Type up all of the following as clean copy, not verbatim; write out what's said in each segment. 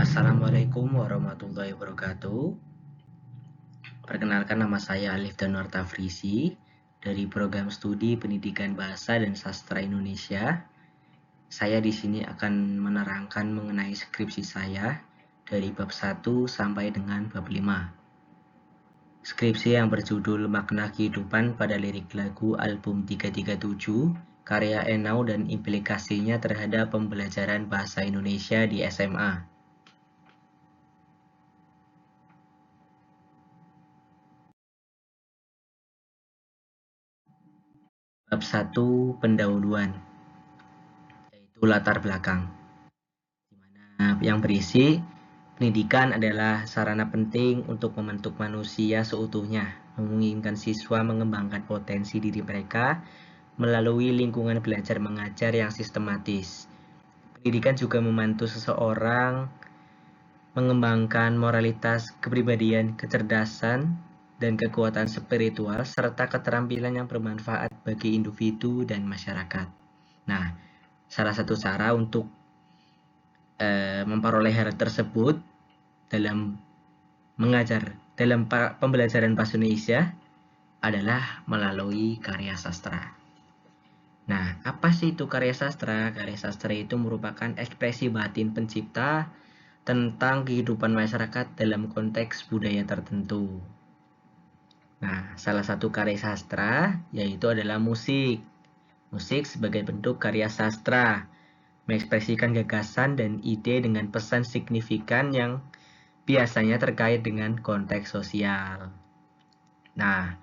Assalamualaikum warahmatullahi wabarakatuh. Perkenalkan, nama saya Alif Danuar Tafrizi dari Program Studi Pendidikan Bahasa dan Sastra Indonesia. Saya di sini akan menerangkan mengenai skripsi saya dari bab 1 sampai dengan bab 5. Skripsi yang berjudul Makna Kehidupan pada Lirik Lagu Album 337, karya Enau dan implikasinya terhadap pembelajaran bahasa Indonesia di SMA. Bab 1, pendahuluan, yaitu latar belakang, yang berisi pendidikan adalah sarana penting untuk membentuk manusia seutuhnya, memungkinkan siswa mengembangkan potensi diri mereka melalui lingkungan belajar mengajar yang sistematis. Pendidikan juga membantu seseorang mengembangkan moralitas, kepribadian, kecerdasan, dan kekuatan spiritual, serta keterampilan yang bermanfaat bagi individu dan masyarakat. Nah, salah satu cara untuk memperoleh hal tersebut dalam mengajar, dalam pembelajaran bahasa Indonesia adalah melalui karya sastra. Nah, apa sih itu karya sastra? Karya sastra itu merupakan ekspresi batin pencipta tentang kehidupan masyarakat dalam konteks budaya tertentu. Nah, salah satu karya sastra yaitu adalah musik. Musik sebagai bentuk karya sastra mengekspresikan gagasan dan ide dengan pesan signifikan yang biasanya terkait dengan konteks sosial. Nah,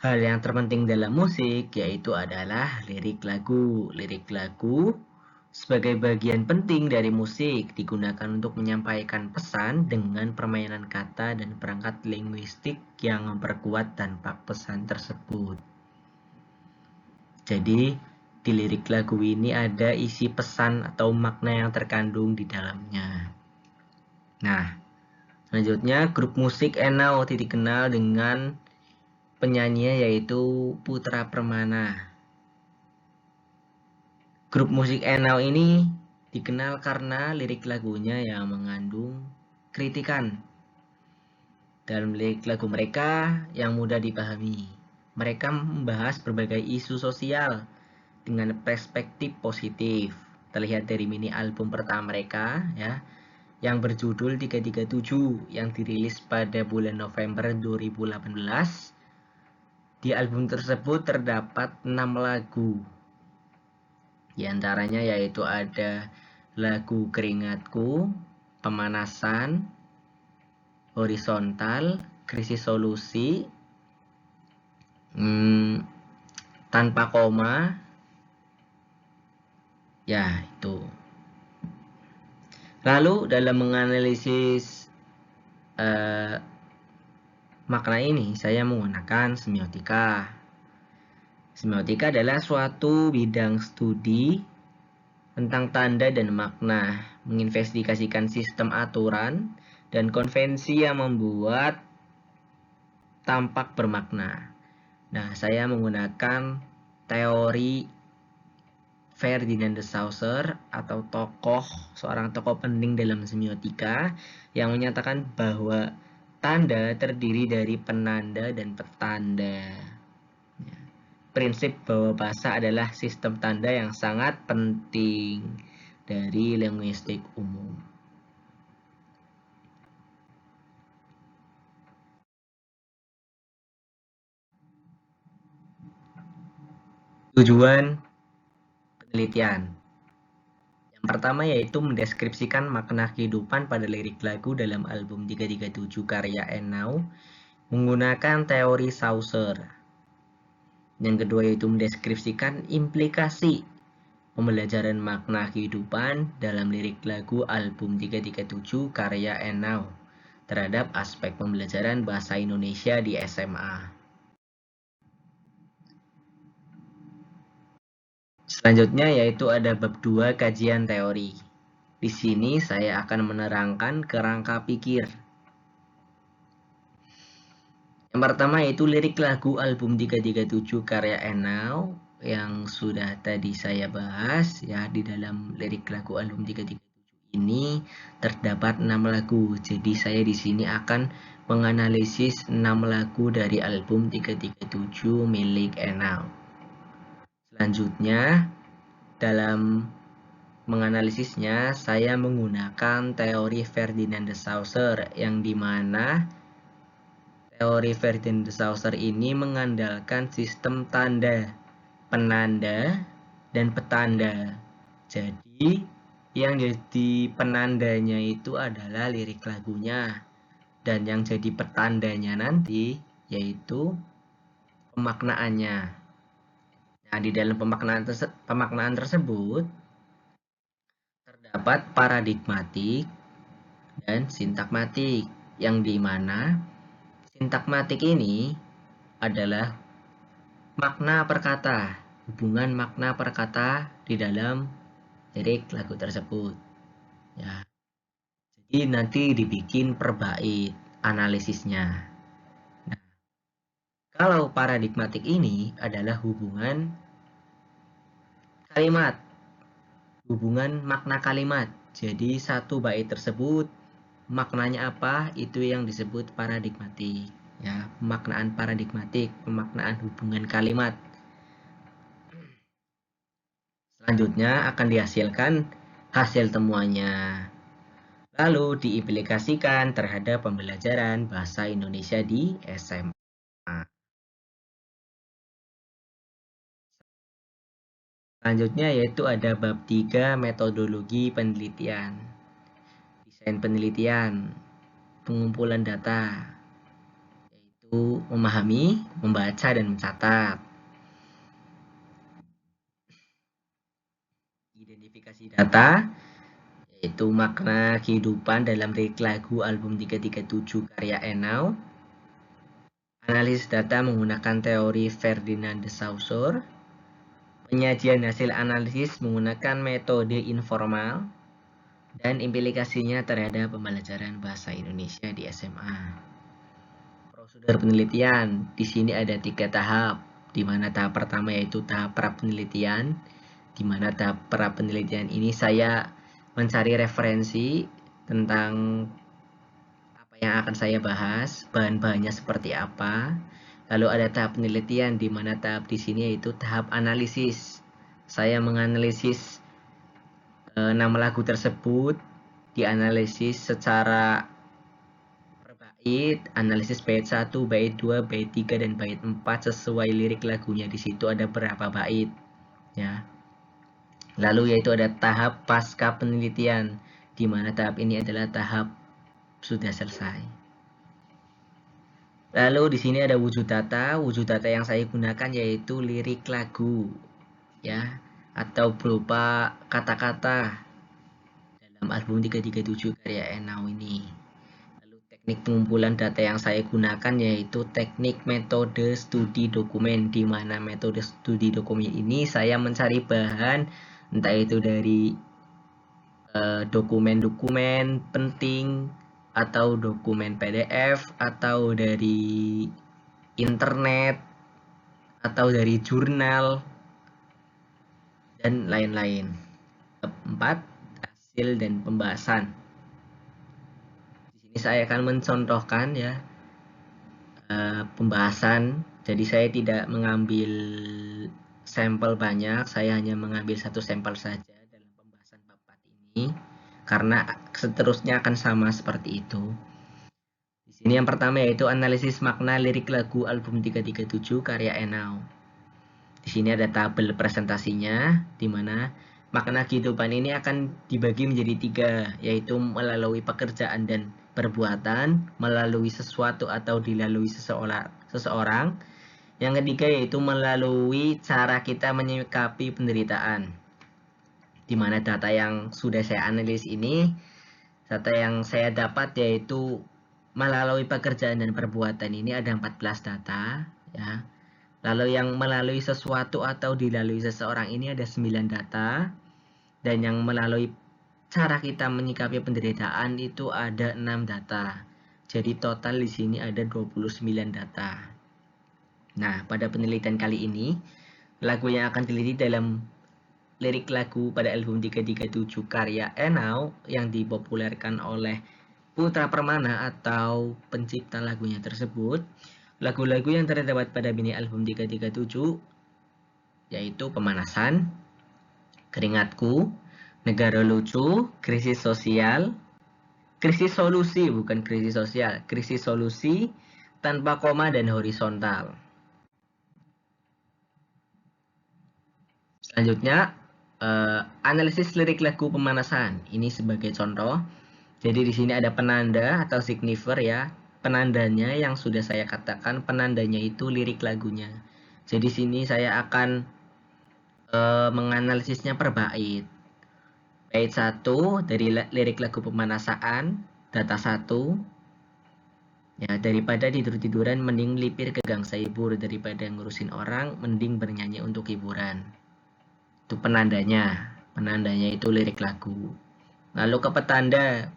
hal yang terpenting dalam musik yaitu adalah lirik lagu. Lirik lagu sebagai bagian penting dari musik digunakan untuk menyampaikan pesan dengan permainan kata dan perangkat linguistik yang memperkuat dampak pesan tersebut. Jadi, di lirik lagu ini ada isi pesan atau makna yang terkandung di dalamnya. Nah, selanjutnya grup musik Enau dikenal dengan penyanyinya yaitu Putra Permana. Grup musik Enau ini dikenal karena lirik lagunya yang mengandung kritikan. Dalam lirik lagu mereka yang mudah dipahami, mereka membahas berbagai isu sosial dengan perspektif positif. Terlihat dari mini album pertama mereka ya, yang berjudul 337 yang dirilis pada bulan November 2018. Di album tersebut terdapat 6 lagu. Di antaranya yaitu ada lagu Keringatku, Pemanasan, Horizontal, Krisis Solusi, Tanpa Koma, ya itu. Lalu dalam menganalisis makna ini saya menggunakan semiotika. Semiotika adalah suatu bidang studi tentang tanda dan makna, menginvestigasikan sistem aturan dan konvensi yang membuat tampak bermakna. Nah, saya menggunakan teori Ferdinand de Saussure atau seorang tokoh penting dalam semiotika yang menyatakan bahwa tanda terdiri dari penanda dan petanda. Prinsip bahwa bahasa adalah sistem tanda yang sangat penting dari linguistik umum. Tujuan penelitian yang pertama yaitu mendeskripsikan makna kehidupan pada lirik lagu dalam album 337 karya Enau menggunakan teori Saussure. Yang kedua yaitu mendeskripsikan implikasi pembelajaran makna kehidupan dalam lirik lagu album 337 karya Enau terhadap aspek pembelajaran bahasa Indonesia di SMA. Selanjutnya yaitu ada bab 2 kajian teori. Di sini saya akan menerangkan kerangka pikir. Yang pertama yaitu lirik lagu album 337 karya Enau yang sudah tadi saya bahas ya di dalam lirik lagu album 337 ini terdapat 6 lagu. Jadi saya di sini akan menganalisis 6 lagu dari album 337 milik Enau. Selanjutnya, dalam menganalisisnya, saya menggunakan teori Ferdinand de Saussure, yang dimana teori Ferdinand de Saussure ini mengandalkan sistem tanda, penanda, dan petanda. Jadi, yang jadi penandanya itu adalah lirik lagunya, dan yang jadi petandanya nanti yaitu pemaknaannya. Nah, di dalam pemaknaan tersebut terdapat paradigmatik dan sintakmatik, yang dimana sintakmatik ini adalah makna perkata, hubungan makna perkata di dalam lirik lagu tersebut. Ya, jadi nanti dibikin per bait analisisnya. Nah, kalau paradigmatik ini adalah hubungan kalimat, hubungan makna kalimat. Jadi satu bait tersebut maknanya apa, itu yang disebut paradigmatik. Ya, pemaknaan paradigmatik, pemaknaan hubungan kalimat. Selanjutnya akan dihasilkan hasil temuannya, lalu diimplikasikan terhadap pembelajaran bahasa Indonesia di SMA. Selanjutnya yaitu ada bab 3 metodologi penelitian. Desain penelitian, pengumpulan data, yaitu memahami, membaca, dan mencatat. Identifikasi data, yaitu makna kehidupan dalam lirik lagu album 337 karya Enau. Analisis data menggunakan teori Ferdinand de Saussure. Penyajian hasil analisis menggunakan metode informal. Dan implikasinya terhadap pembelajaran bahasa Indonesia di SMA. Prosedur penelitian, di sini ada 3 tahap, di mana tahap pertama yaitu tahap pra penelitian, di mana tahap pra penelitian ini saya mencari referensi tentang apa yang akan saya bahas, bahan-bahannya seperti apa. Lalu ada tahap penelitian, di mana tahap di sini yaitu tahap analisis. Saya menganalisis 6 lagu tersebut, dianalisis secara per bait, analisis bait 1, bait 2, bait 3, dan bait 4 sesuai lirik lagunya. Di situ ada berapa bait, ya. Lalu yaitu ada tahap pasca penelitian, di mana tahap ini adalah tahap sudah selesai. Lalu di sini ada wujud data. Wujud data yang saya gunakan yaitu lirik lagu, ya, atau berupa kata-kata dalam album 337 karya Enau ini. Lalu teknik pengumpulan data yang saya gunakan yaitu teknik metode studi dokumen, di mana metode studi dokumen ini saya mencari bahan, entah itu dari dokumen-dokumen penting, atau dokumen PDF, atau dari internet, atau dari jurnal, dan lain-lain. 4. Hasil dan pembahasan. Di sini saya akan mencontohkan, ya, pembahasan. Jadi saya tidak mengambil sampel banyak, saya hanya mengambil satu sampel saja dalam pembahasan bab 4 ini, karena seterusnya akan sama seperti itu. Di sini yang pertama yaitu analisis makna lirik lagu album 337 karya Enau. Di sini ada tabel presentasinya, di mana makna kehidupan ini akan dibagi menjadi 3, yaitu melalui pekerjaan dan perbuatan, melalui sesuatu atau dilalui seseorang. Yang ketiga yaitu melalui cara kita menyikapi penderitaan. Di mana data yang sudah saya analis ini, data yang saya dapat yaitu melalui pekerjaan dan perbuatan ini ada 14 data, ya. Lalu yang melalui sesuatu atau dilalui seseorang ini ada 9 data. Dan yang melalui cara kita menyikapi penderitaan itu ada 6 data. Jadi total di sini ada 29 data. Nah, pada penelitian kali ini, lagu yang akan diteliti dalam lirik lagu pada album 337 karya Enau yang dipopulerkan oleh Putra Permana atau pencipta lagunya tersebut. Lagu-lagu yang terdapat pada mini album 337 yaitu Pemanasan, Keringatku, Negara Lucu, Krisis Sosial, Krisis Solusi, bukan krisis sosial, Krisis Solusi, Tanpa Koma, dan Horizontal. Selanjutnya, analisis lirik lagu Pemanasan. Ini sebagai contoh. Jadi di sini ada penanda atau signifier ya. Penandanya yang sudah saya katakan, penandanya itu lirik lagunya. Jadi sini saya akan menganalisisnya per bait. Bait 1 dari lirik lagu Pemanasan, data 1. Ya, daripada tidur-tiduran mending melipir ke gang saibur, daripada ngurusin orang mending bernyanyi untuk hiburan. Itu penandanya. Penandanya itu lirik lagu. Lalu ke petanda,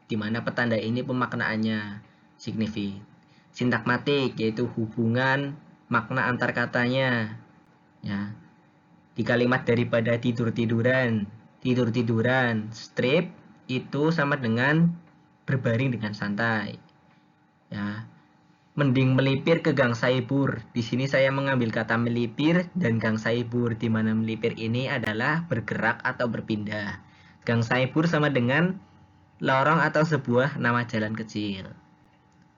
di mana petanda ini pemaknaannya signifik. Sintakmatik yaitu hubungan makna antar katanya. Ya. Di kalimat daripada tidur-tiduran, strip itu sama dengan berbaring dengan santai. Ya. Mending melipir ke gang saibur. Di sini saya mengambil kata melipir dan gang saibur, di mana melipir ini adalah bergerak atau berpindah. Gang saibur sama dengan lorong atau sebuah nama jalan kecil.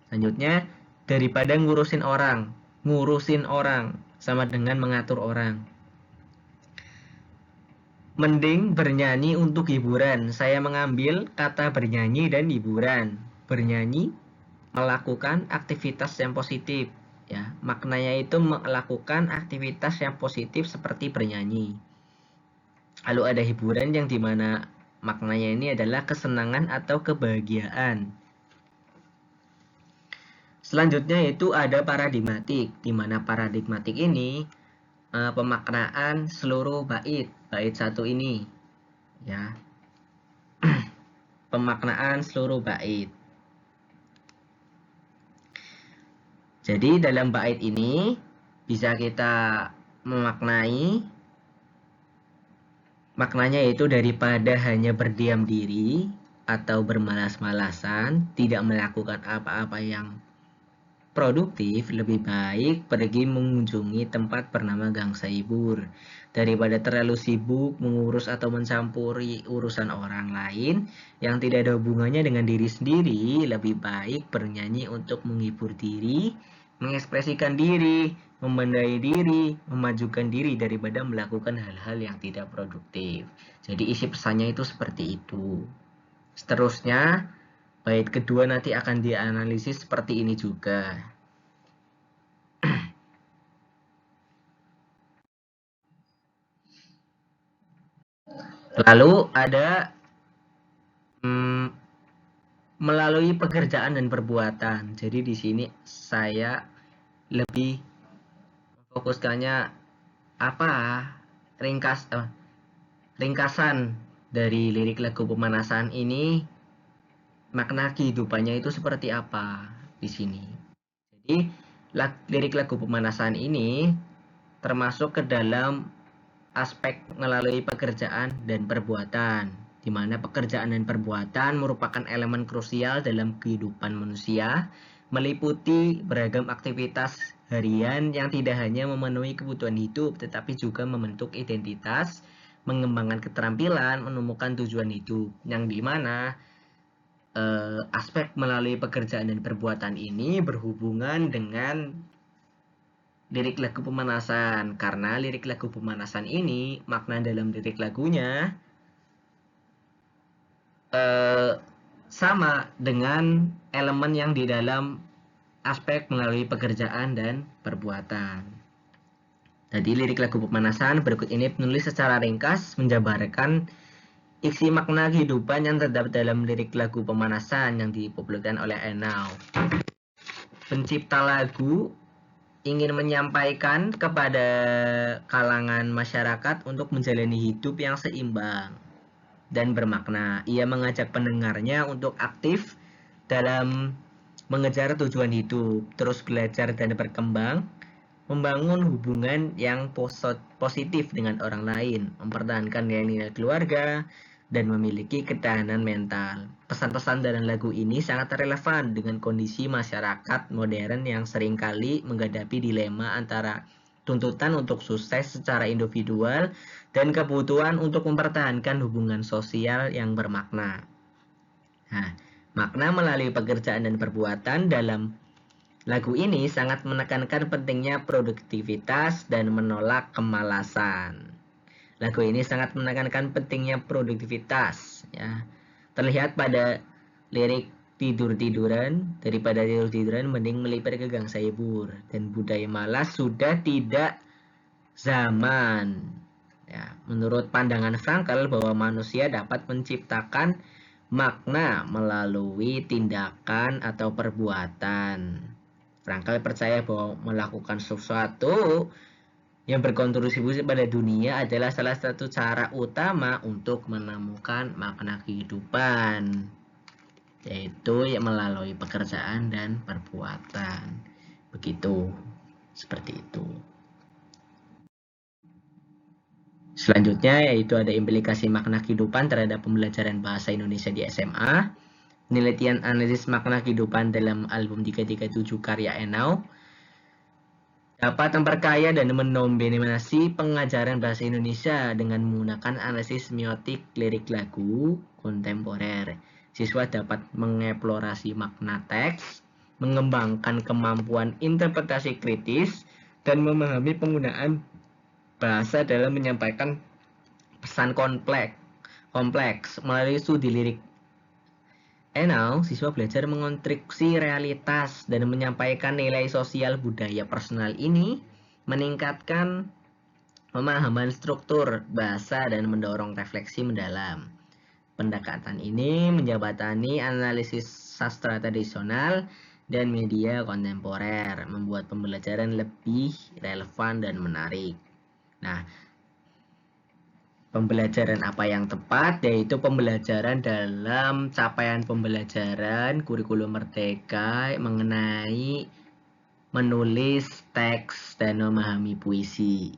Selanjutnya, daripada ngurusin orang sama dengan mengatur orang. Mending bernyanyi untuk hiburan. Saya mengambil kata bernyanyi dan hiburan. Bernyanyi melakukan aktivitas yang positif, ya. Maknanya itu melakukan aktivitas yang positif seperti bernyanyi. Lalu ada hiburan yang dimana maknanya ini adalah kesenangan atau kebahagiaan. Selanjutnya itu ada paradigmatik, di mana paradigmatik ini pemaknaan seluruh bait 1 ini, ya. Pemaknaan seluruh bait. Jadi dalam bait ini bisa kita memaknai maknanya yaitu daripada hanya berdiam diri atau bermalas-malasan, tidak melakukan apa-apa yang produktif, lebih baik pergi mengunjungi tempat bernama Gang Saibur. Daripada terlalu sibuk mengurus atau mencampuri urusan orang lain yang tidak ada hubungannya dengan diri sendiri, lebih baik bernyanyi untuk menghibur diri, mengekspresikan diri, memandai diri, memajukan diri daripada melakukan hal-hal yang tidak produktif. Jadi isi pesannya itu seperti itu. Seterusnya, bait kedua nanti akan dianalisis seperti ini juga. Lalu ada melalui pekerjaan dan perbuatan. Jadi di sini saya lebih fokuskannya apa ringkasan dari lirik lagu Pemanasan ini, makna kehidupannya itu seperti apa di sini. Jadi lirik lagu Pemanasan ini termasuk ke dalam aspek melalui pekerjaan dan perbuatan, di mana pekerjaan dan perbuatan merupakan elemen krusial dalam kehidupan manusia, meliputi beragam aktivitas harian yang tidak hanya memenuhi kebutuhan hidup, tetapi juga membentuk identitas, mengembangkan keterampilan, menemukan tujuan hidup, yang dimana aspek melalui pekerjaan dan perbuatan ini berhubungan dengan lirik lagu Pemanasan, karena lirik lagu Pemanasan ini makna dalam lirik lagunya sama dengan elemen yang di dalam aspek melalui pekerjaan dan perbuatan. Jadi lirik lagu Pemanasan berikut ini penulis secara ringkas menjabarkan isi makna kehidupan yang terdapat dalam lirik lagu Pemanasan yang dipopulerkan oleh Enau. Pencipta lagu ingin menyampaikan kepada kalangan masyarakat untuk menjalani hidup yang seimbang dan bermakna. Ia mengajak pendengarnya untuk aktif dalam mengejar tujuan hidup, terus belajar dan berkembang, membangun hubungan yang positif dengan orang lain, mempertahankan nilai-nilai keluarga, dan memiliki ketahanan mental. Pesan-pesan dalam lagu ini sangat relevan dengan kondisi masyarakat modern yang seringkali menghadapi dilema antara tuntutan untuk sukses secara individual dan kebutuhan untuk mempertahankan hubungan sosial yang bermakna. Nah, makna melalui pekerjaan dan perbuatan dalam lagu ini sangat menekankan pentingnya produktivitas dan menolak kemalasan. Lagu ini sangat menekankan pentingnya produktivitas, ya. Terlihat pada lirik tidur-tiduran, daripada tidur-tiduran mending melipir ke gang sayembur, dan budaya malas sudah tidak zaman. Ya, menurut pandangan Frankl bahwa manusia dapat menciptakan makna melalui tindakan atau perbuatan. Frankl percaya bahwa melakukan sesuatu yang berkontribusi pada dunia adalah salah satu cara utama untuk menemukan makna kehidupan, yaitu melalui pekerjaan dan perbuatan. Begitu, seperti itu. Selanjutnya yaitu ada implikasi makna kehidupan terhadap pembelajaran bahasa Indonesia di SMA. Penelitian analisis makna kehidupan dalam album 337 karya Enau dapat memperkaya dan mendominasi pengajaran bahasa Indonesia dengan menggunakan analisis semiotik lirik lagu kontemporer. Siswa dapat mengeksplorasi makna teks, mengembangkan kemampuan interpretasi kritis, dan memahami penggunaan bahasa dalam menyampaikan pesan kompleks melalui studi lirik. Enau, siswa belajar mengonstruksi realitas dan menyampaikan nilai sosial budaya personal ini, meningkatkan pemahaman struktur bahasa dan mendorong refleksi mendalam. Pendekatan ini menjembatani analisis sastra tradisional dan media kontemporer, membuat pembelajaran lebih relevan dan menarik. Nah, pembelajaran apa yang tepat, yaitu pembelajaran dalam capaian pembelajaran kurikulum merdeka mengenai menulis teks dan memahami puisi.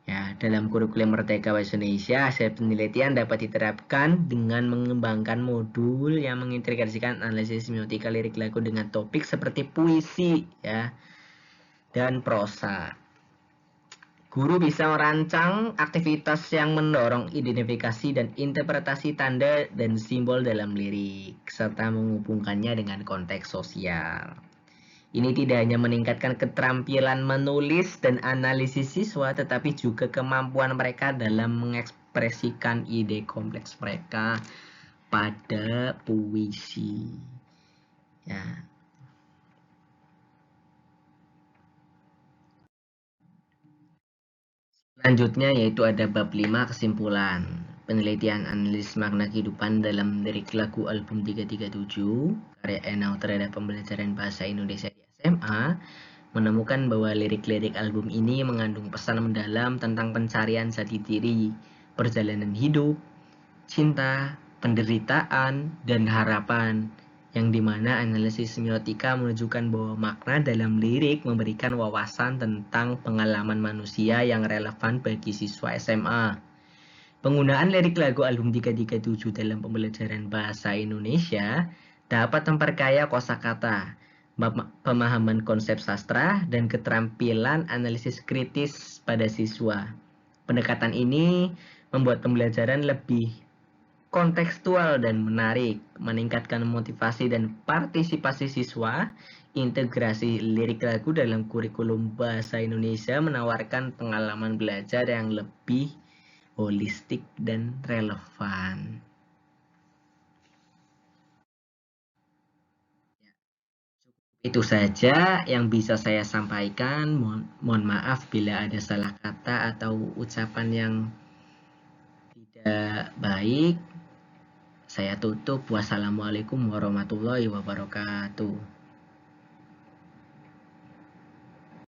Ya, dalam kurikulum merdeka bahasa Indonesia, hasil penelitian dapat diterapkan dengan mengembangkan modul yang mengintegrasikan analisis semiotika lirik lagu dengan topik seperti puisi, ya, dan prosa. Guru bisa merancang aktivitas yang mendorong identifikasi dan interpretasi tanda dan simbol dalam lirik, serta menghubungkannya dengan konteks sosial. Ini tidak hanya meningkatkan keterampilan menulis dan analisis siswa, tetapi juga kemampuan mereka dalam mengekspresikan ide kompleks mereka pada puisi. Ya. Selanjutnya yaitu ada bab 5 kesimpulan. Penelitian analisis makna kehidupan dalam lirik lagu album 337 karya Enau terhadap pembelajaran bahasa Indonesia di SMA menemukan bahwa lirik-lirik album ini mengandung pesan mendalam tentang pencarian jati diri, perjalanan hidup, cinta, penderitaan, dan harapan, yang dimana analisis semiotika menunjukkan bahwa makna dalam lirik memberikan wawasan tentang pengalaman manusia yang relevan bagi siswa SMA. Penggunaan lirik lagu album 337 dalam pembelajaran bahasa Indonesia dapat memperkaya kosakata, pemahaman konsep sastra, dan keterampilan analisis kritis pada siswa. Pendekatan ini membuat pembelajaran lebih kontekstual dan menarik, meningkatkan motivasi dan partisipasi siswa. Integrasi lirik lagu dalam kurikulum bahasa Indonesia menawarkan pengalaman belajar yang lebih holistik dan relevan. Itu saja yang bisa saya sampaikan. Mohon maaf bila ada salah kata atau ucapan yang tidak baik. Saya tutup. Wassalamualaikum warahmatullahi wabarakatuh.